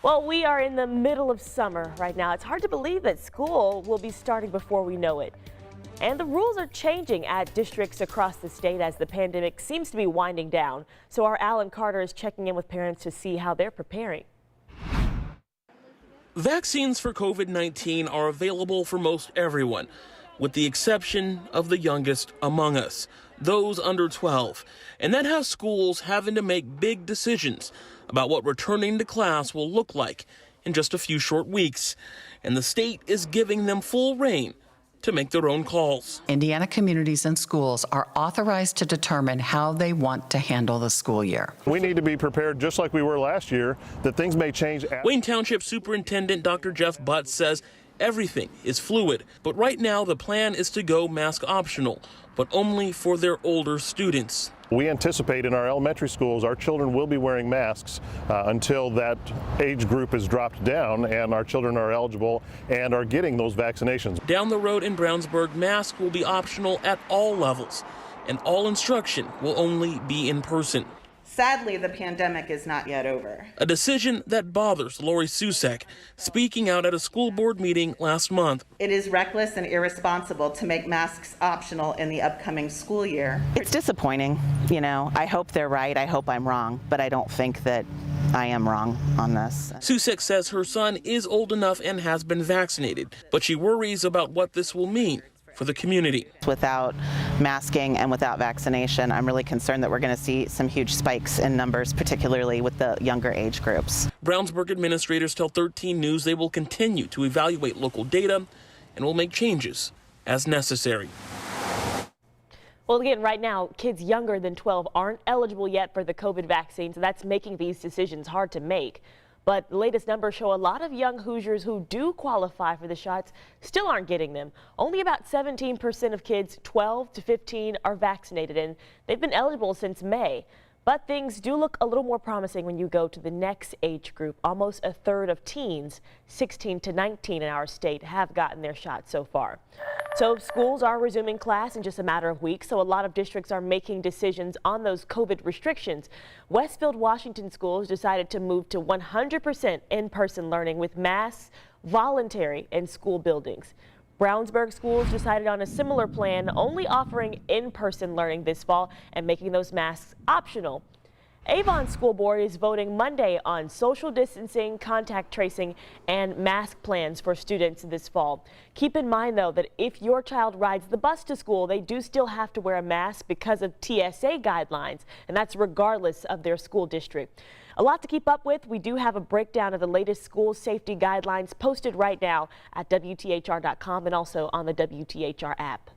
Well, we are in the middle of summer right now. It's hard to believe that school will be starting before we know it. And the rules are changing at districts across the state as the pandemic seems to be winding down. So our Alan Carter is checking in with parents to see how they're preparing. Vaccines for COVID-19 are available for most everyone, with the exception of the youngest among us, those under 12. And that has schools having to make big decisions about what returning to class will look like in just a few short weeks. And the state is giving them full rein to make their own calls. Indiana communities and schools are authorized to determine how they want to handle the school year. We need to be prepared, just like we were last year, that things may change. Wayne Township Superintendent Dr. Jeff Butt says everything is fluid, but right now the plan is to go mask optional, but only for their older students. We anticipate in our elementary schools our children will be wearing masks until that age group is dropped down and our children are eligible and are getting those vaccinations. Down the road in Brownsburg, masks will be optional at all levels, and all instruction will only be in person. Sadly, the pandemic is not yet over. A decision that bothers Lori Susek, speaking out at a school board meeting last month. It is reckless and irresponsible to make masks optional in the upcoming school year. It's disappointing, I hope they're right, I hope I'm wrong, but I don't think that I am wrong on this. Susek says her son is old enough and has been vaccinated, but she worries about what this will mean for the community. Without masking and without vaccination, I'm really concerned that we're going to see some huge spikes in numbers, particularly with the younger age groups. Brownsburg administrators tell 13 News they will continue to evaluate local data and will make changes as necessary. Well, again, right now, kids younger than 12 aren't eligible yet for the COVID vaccine, so that's making these decisions hard to make. But the latest numbers show a lot of young Hoosiers who do qualify for the shots still aren't getting them. Only about 17% of kids 12 to 15 are vaccinated, and they've been eligible since May. But things do look a little more promising when you go to the next age group. Almost a third of teens 16 to 19 in our state have gotten their shot so far. So schools are resuming class in just a matter of weeks, so a lot of districts are making decisions on those COVID restrictions. Westfield Washington schools decided to move to 100% in-person learning with masks voluntary in school buildings. Brownsburg schools decided on a similar plan, only offering in-person learning this fall and making those masks optional. Avon School Board is voting Monday on social distancing, contact tracing, and mask plans for students this fall. Keep in mind, though, that if your child rides the bus to school, they do still have to wear a mask because of TSA guidelines, and that's regardless of their school district. A lot to keep up with. We do have a breakdown of the latest school safety guidelines posted right now at WTHR.com and also on the WTHR app.